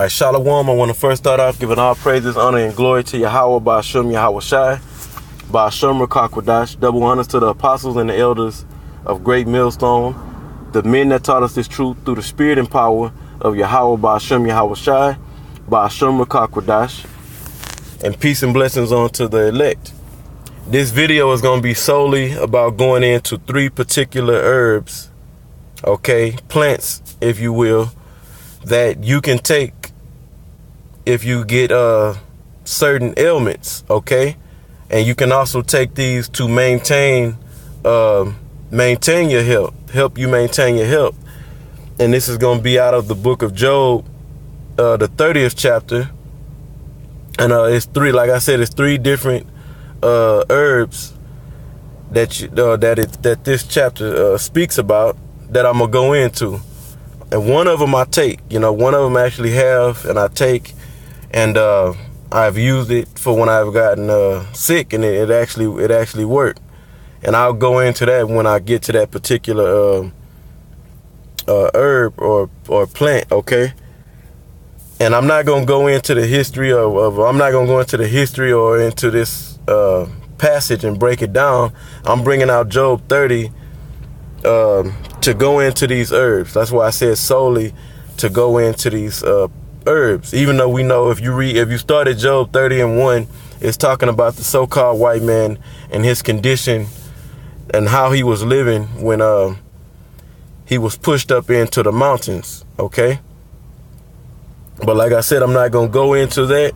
All right, Shalom. I want to first start off giving all praises, honor, and glory to Yahweh, Ba'ashem, Yahweh Shai, Ba'ashem, Rakakwadash. Double honors to the apostles and the elders of Great Millstone, the men that taught us this truth through the spirit and power of Yahweh, Ba'ashem, Yahweh Shai, Ba'ashem, Rakakwadash. And peace and blessings on to the elect. This video is going to be solely about going into three particular herbs, okay, plants, if you will, that you can take if you get certain ailments, okay? And you can also take these to maintain your health, help you maintain your health. And this is going to be out of the book of Job, the 30th chapter. And it's three, like I said, it's three different herbs that this chapter speaks about that I'm gonna go into. And one of them I take, one of them I actually have and I take, and I've used it for when I've gotten sick, and it actually worked. And I'll go into that when I get to that particular herb or plant, okay? And I'm not gonna go into the history I'm not gonna go into the history or into this passage and break it down. I'm bringing out Job 30 to go into these herbs. That's why I said solely to go into these herbs. Even though we know if you started Job 30:1, it's talking about the so-called white man and his condition and how he was living when he was pushed up into the mountains, okay? But like I said, I'm not going to go into that.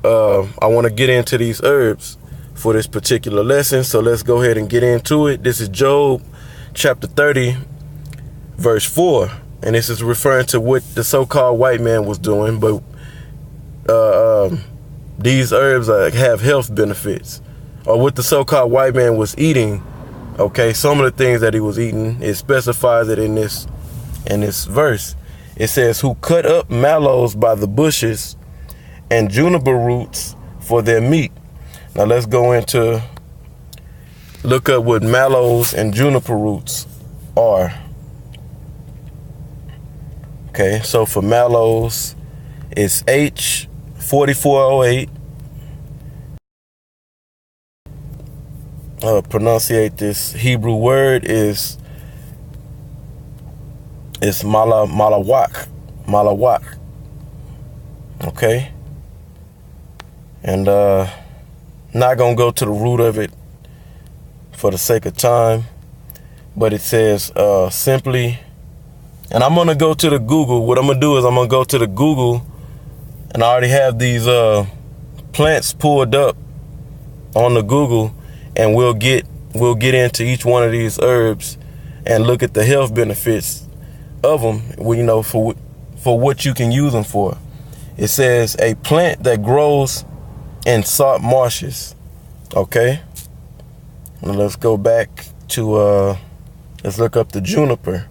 I want to get into these herbs for this particular lesson. So let's go ahead and get into it. This is Job chapter 30, verse 4. And this is referring to what the so-called white man was doing. But these herbs have health benefits. Or what the so-called white man was eating. Okay, some of the things that he was eating, it specifies it in this verse. It says, who cut up mallows by the bushes and juniper roots for their meat. Now let's go into, look up what mallows and juniper roots are. Okay, so for mallows, it's H4408. Pronunciate this Hebrew word is malawak. Okay. And not gonna go to the root of it for the sake of time, but it says simply, and I'm gonna go to the Google. What I'm gonna do is I'm gonna go to the Google, and I already have these plants pulled up on the Google, and we'll get into each one of these herbs and look at the health benefits of them, for what you can use them for. It says a plant that grows in salt marshes. Okay. Now let's go back to let's look up the juniper.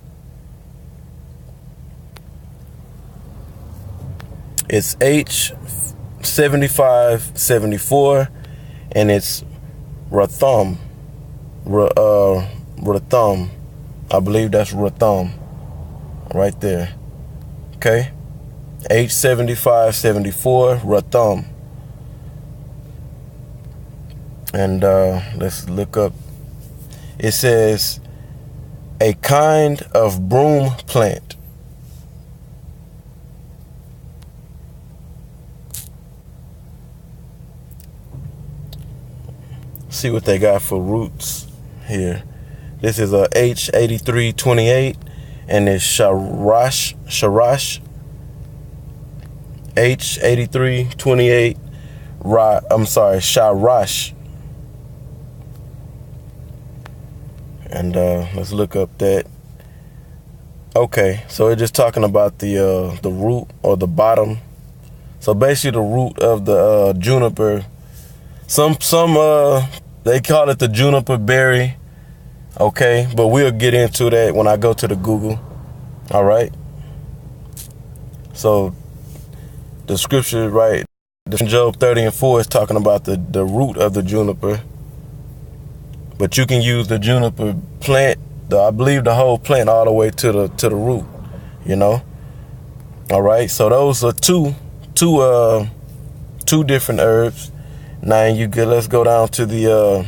It's H7574, and it's Rathum. Rathum. I believe that's Rathum right there. Okay. H7574 Rathum. And let's look up. It says a kind of broom plant. See what they got for roots here. This is a H8328, and it's Sharash. H8328. Sharash. And let's look up that. Okay, so it's just talking about the root or the bottom. So basically the root of the juniper. Some they call it the juniper berry. Okay, but we'll get into that when I go to the Google. All right. So the scripture, right? Job 30:4 is talking about the root of the juniper. But you can use the juniper plant, I believe the whole plant all the way to the root, All right, so those are two different herbs. Now let's go down to the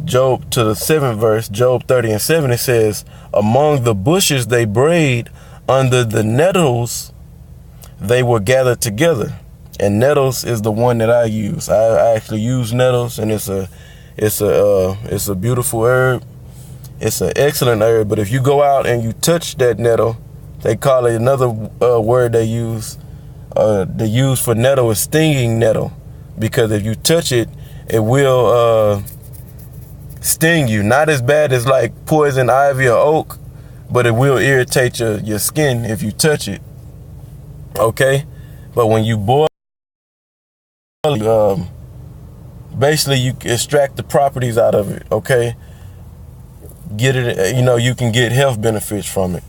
Job, to the 7th verse, Job 30:7. It says, among the bushes they brayed, under the nettles they were gathered together. And nettles is the one that I use. I actually use nettles, and it's a beautiful herb. It's an excellent herb. But if you go out and you touch that nettle, they call it another word they use for nettle is stinging nettle, because if you touch it, it will sting you. Not as bad as like poison ivy or oak, but it will irritate your skin if you touch it. Okay, but when you boil, basically you extract the properties out of it. Okay, get it. You can get health benefits from it.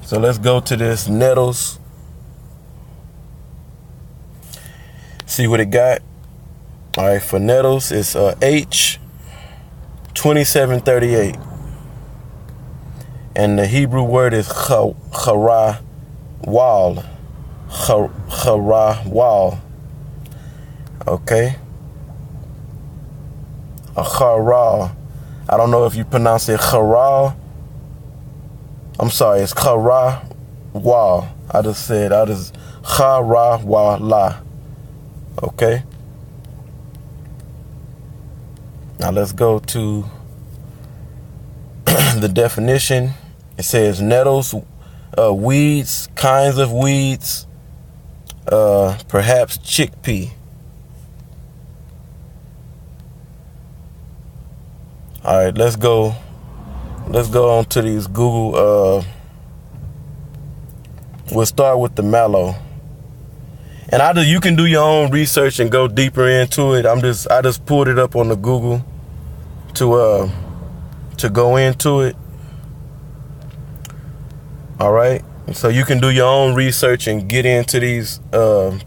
So let's go to this nettles. See what it got. All right, for nettles, it's H2738, and the Hebrew word is charawal. Charawal. Okay. A charal. I don't know if you pronounce it charal. I'm sorry, it's charawal. I just charawala. Okay. Now let's go to the definition. It says nettles, weeds, kinds of weeds, perhaps chickpea. All right, let's go on to these Google. We'll start with the mallow. And you can do your own research and go deeper into it. I just pulled it up on the Google to go into it. All right. So you can do your own research and get into these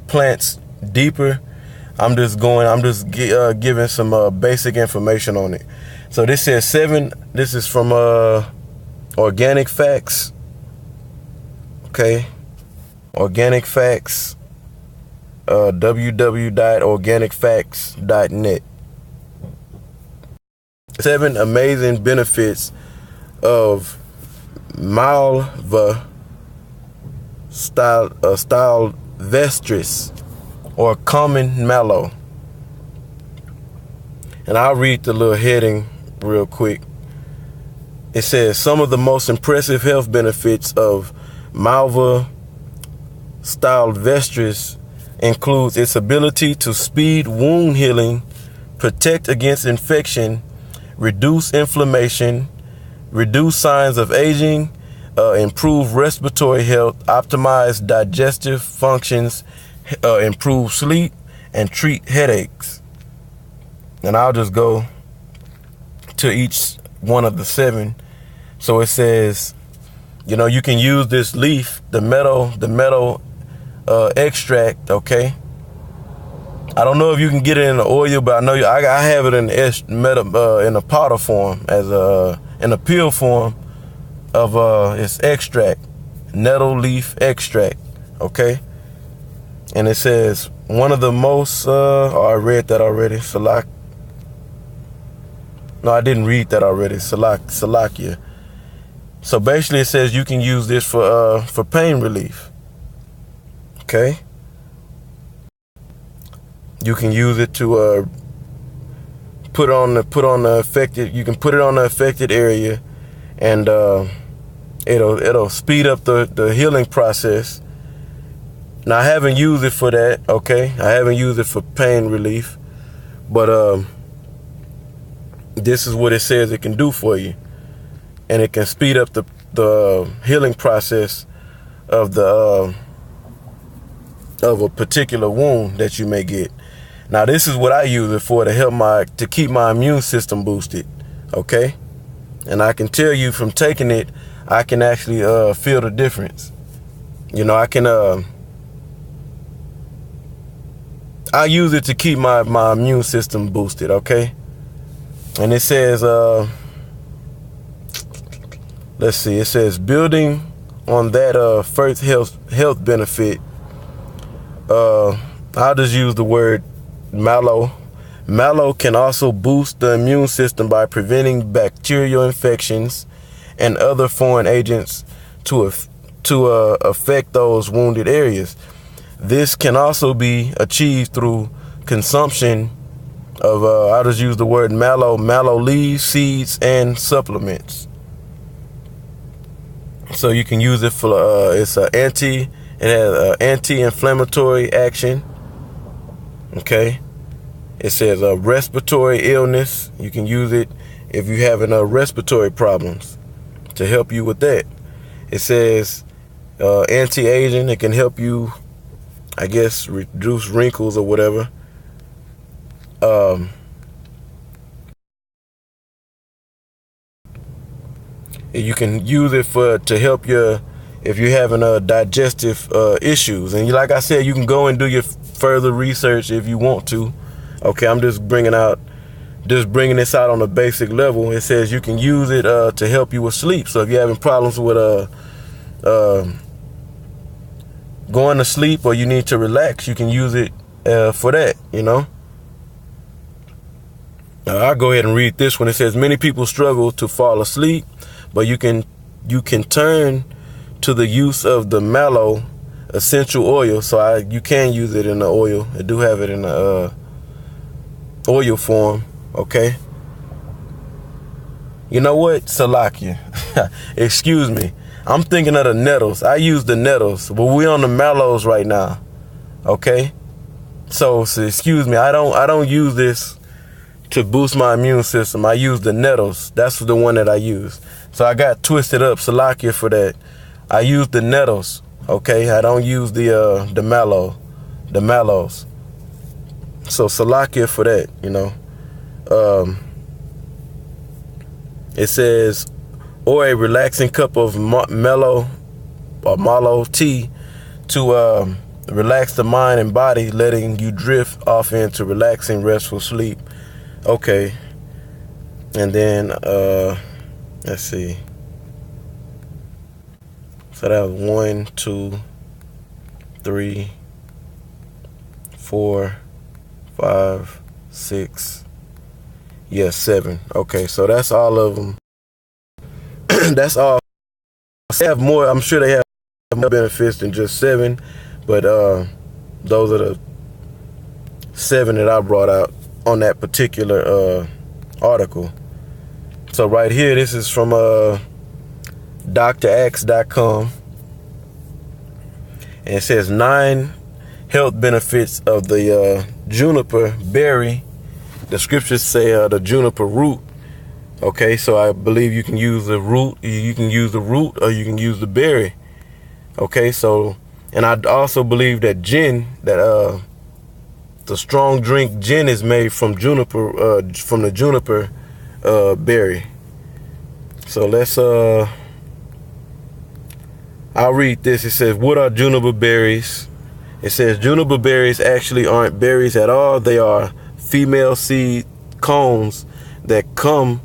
plants deeper. I'm just giving some basic information on it. So this says 7. This is from Organic Facts. Okay. Organic Facts. www.organicfacts.net. 7 amazing benefits of Malva style vestris, or common mallow. And I'll read the little heading real quick. It says some of the most impressive health benefits of Malva style vestris includes its ability to speed wound healing, protect against infection, reduce inflammation, reduce signs of aging, improve respiratory health, optimize digestive functions, improve sleep, and treat headaches. And I'll just go to each one of the 7. So it says, you can use this leaf, the metal extract. Okay. I don't know if you can get it in the oil, but I know I have it in a powder form, in a pill form of its extract, nettle leaf extract. Okay. And it says one of the most. I read that already. No, I didn't read that already. Salakia. So basically, it says you can use this for pain relief. Okay. You can use it to put on the affected. You can put it on the affected area, and it'll speed up the healing process. Now I haven't used it for that. Okay, I haven't used it for pain relief, but this is what it says it can do for you, and it can speed up the healing process of a particular wound that you may get. Now this is what I use it for, to keep my immune system boosted. Okay, and I can tell you from taking it, I can actually feel the difference. I use it to keep my immune system boosted. Okay. And it says, let's see, it says building on that first health benefit. I'll just use the word mallow. Mallow can also boost the immune system by preventing bacterial infections and other foreign agents to affect those wounded areas. This can also be achieved through consumption of, I'll just use the word mallow leaves, seeds, and supplements. So you can use it for, it has anti-inflammatory action. Okay. It says respiratory illness. You can use it if you're having respiratory problems to help you with that. It says anti-aging. It can help you, I guess, reduce wrinkles or whatever. You can use it to help if you're having digestive issues. And like I said, you can go and do your further research if you want to. Okay, I'm just bringing this out on a basic level. It says you can use it to help you with sleep. So if you're having problems with going to sleep, or you need to relax, you can use it for that, you know. I'll go ahead and read this one. It says many people struggle to fall asleep, but you can turn to the use of the mallow essential oil. So you can use it in the oil. I do have it in the oil form. Okay. You know what? Salakia. Excuse me. I'm thinking of the Nettles. I use the Nettles, but we're on the Mallows right now. Okay. So excuse me. I don't use this to boost my immune system. I use the Nettles. That's the one that I use. So I got twisted up. Salakia for that. I use the Nettles. Okay. I don't use the Mallows. So Salakia for that, you know. It says, or a relaxing cup of mallow tea to relax the mind and body, letting you drift off into relaxing, restful sleep. Okay. And then, let's see. So that was 1, 2, 3, 4, 5, 6. Yeah, 7. Okay, so that's all of them. That's all. They have more. I'm sure they have more benefits than just 7, but those are the 7 that I brought out on that particular article. So right here, this is from drax.com, and it says 9 health benefits of the juniper berry. The scriptures say the juniper root. Okay, so I believe you can use the root. You can use the root, or you can use the berry. Okay, so, and I also believe that gin, that the strong drink gin, is made from juniper, from the juniper berry. So let's I'll read this. It says, what are juniper berries? It says juniper berries actually aren't berries at all. They are female seed cones that come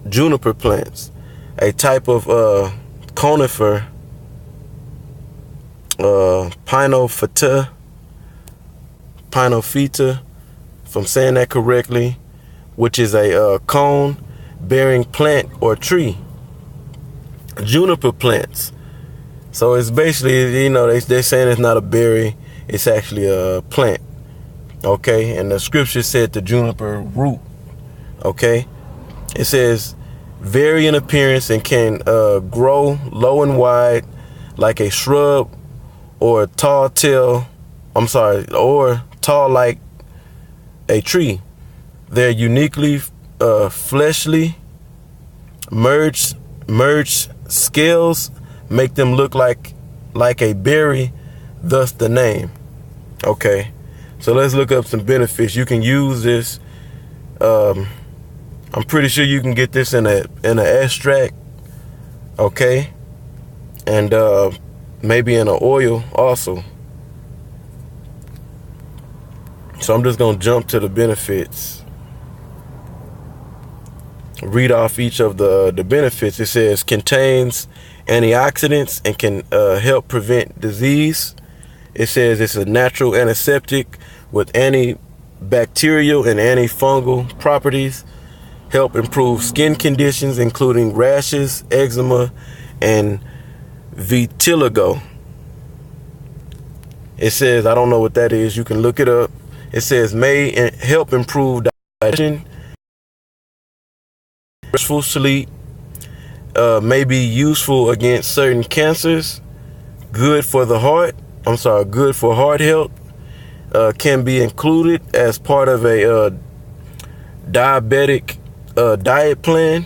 juniper plants, a type of conifer, Pinophyta, if I'm saying that correctly, which is a cone bearing plant or tree. Juniper plants. So it's basically, you know, they're saying it's not a berry, it's actually a plant. Okay, and the scripture said the juniper root. Okay, it says vary in appearance and can grow low and wide like a shrub, or tall like a tree. They're uniquely fleshly. Merged scales make them look like a berry, thus the name. Okay, so let's look up some benefits. You can use this. I'm pretty sure you can get this in an extract. Okay, and maybe in an oil also. So I'm just gonna jump to the benefits. read off each of the benefits. It says contains antioxidants and can help prevent disease. It says it's a natural antiseptic with antibacterial and antifungal properties. Help improve skin conditions including rashes, eczema, and vitiligo. It says, I don't know what that is. You can look it up. It says may help improve digestion, restful sleep, may be useful against certain cancers, good for the heart. Good for heart health. Can be included as part of a diabetic diet plan.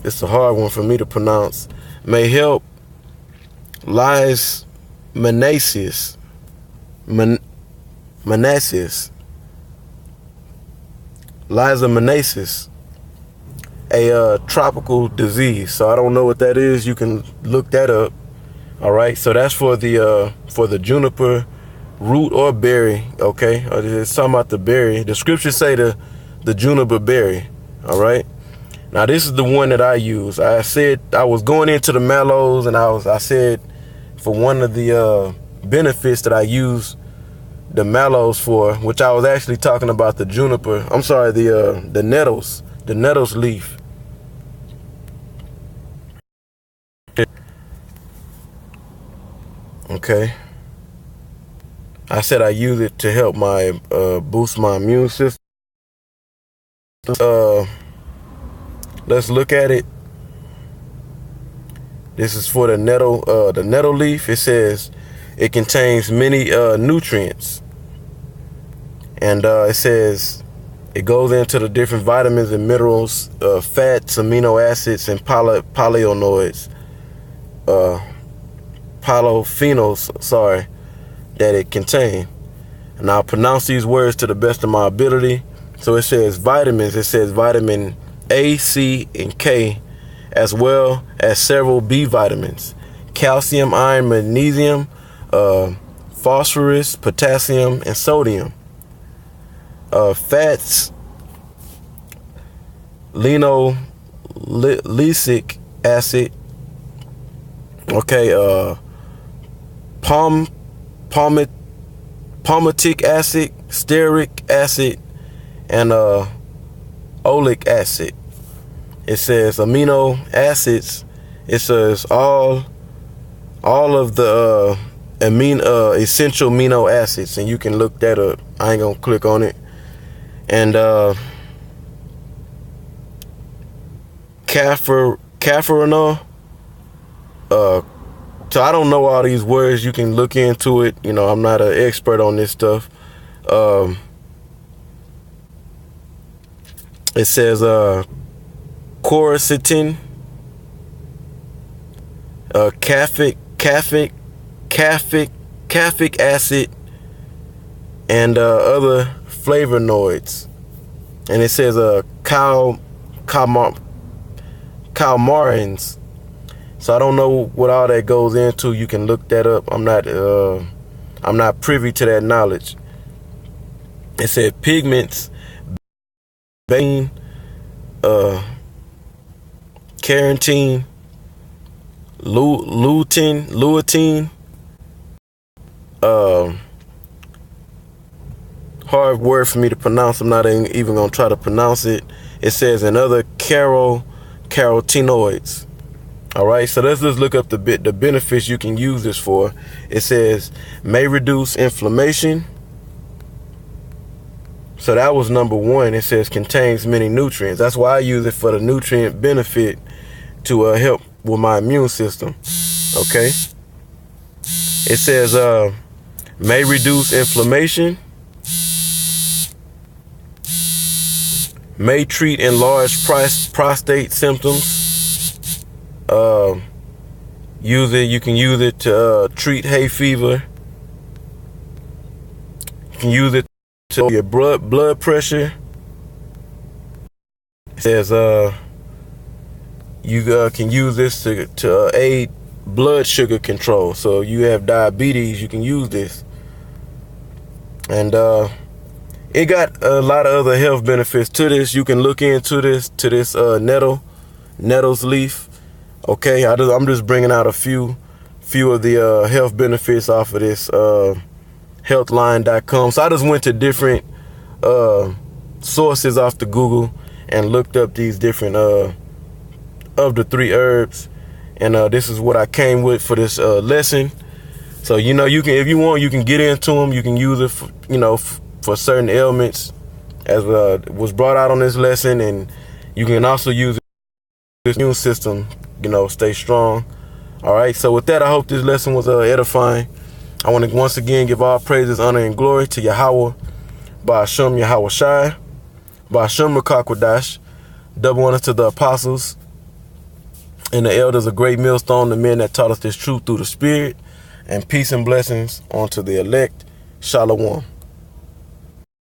It's a hard one for me to pronounce. May help manasis, a tropical disease. So I don't know what that is. You can look that up. All right. So that's for the juniper root or berry. Okay. It's talking about the berry. The scriptures say the juniper berry. All right. Now this is the one that I use. I said I was going into the mallows, and I said for one of the benefits that I use the mallows for, which I was actually talking about the juniper. The nettles leaf. Okay. I said I use it to help boost my immune system. Let's look at it. This is for the nettle leaf. It says it contains many nutrients, and it says it goes into the different vitamins and minerals, fats, amino acids, and polyphenols. Polyphenols, that it contains. And I'll pronounce these words to the best of my ability. So it says vitamins. It says vitamin A, C, and K, as well as several B vitamins, calcium, iron, magnesium, phosphorus, potassium, and sodium. Fats, linoleic acid, palmitic acid, stearic acid, and oleic acid. It says amino acids. It says all of the essential amino acids, and you can look that up. I ain't gonna click on it. And caffeinol. So I don't know all these words. You can look into it. You know, I'm not an expert on this stuff. It says quercetin, caffeic acid, and other flavonoids. And it says calmarins. So I don't know what all that goes into. You can look that up. I'm not privy to that knowledge. It said pigments, bane, carotene, lutein, hard word for me to pronounce. I'm not even gonna try to pronounce it. It says another carotenoids. All right, so let's just look up the benefits you can use this for. It says may reduce inflammation. So that was number one. It says contains many nutrients. That's why I use it, for the nutrient benefit to help with my immune system. Okay. It says may reduce inflammation, may treat enlarged prostate symptoms. You can use it to treat hay fever. You can use it to your blood pressure. It says you can use this to aid blood sugar control. So you have diabetes, you can use this. And it got a lot of other health benefits to this. You can look into this Nettles leaf. Okay, I'm just bringing out a few of the health benefits off of this healthline.com. So I just went to different sources off the Google and looked up these different of the 3 herbs, and this is what I came with for this lesson. So you can, if you want, you can get into them. You can use it for, for certain ailments, as was brought out on this lesson, and you can also use it for the immune system, stay strong. All right, so with that, I hope this lesson was edifying. I want to once again give all praises, honor, and glory to Yahweh, Ba'ashem Yahweh Shai, Ba'ashem Rakakwadash. Double honor to the apostles and the elders, a great millstone, the men that taught us this truth through the Spirit, and peace and blessings unto the elect. Shalom.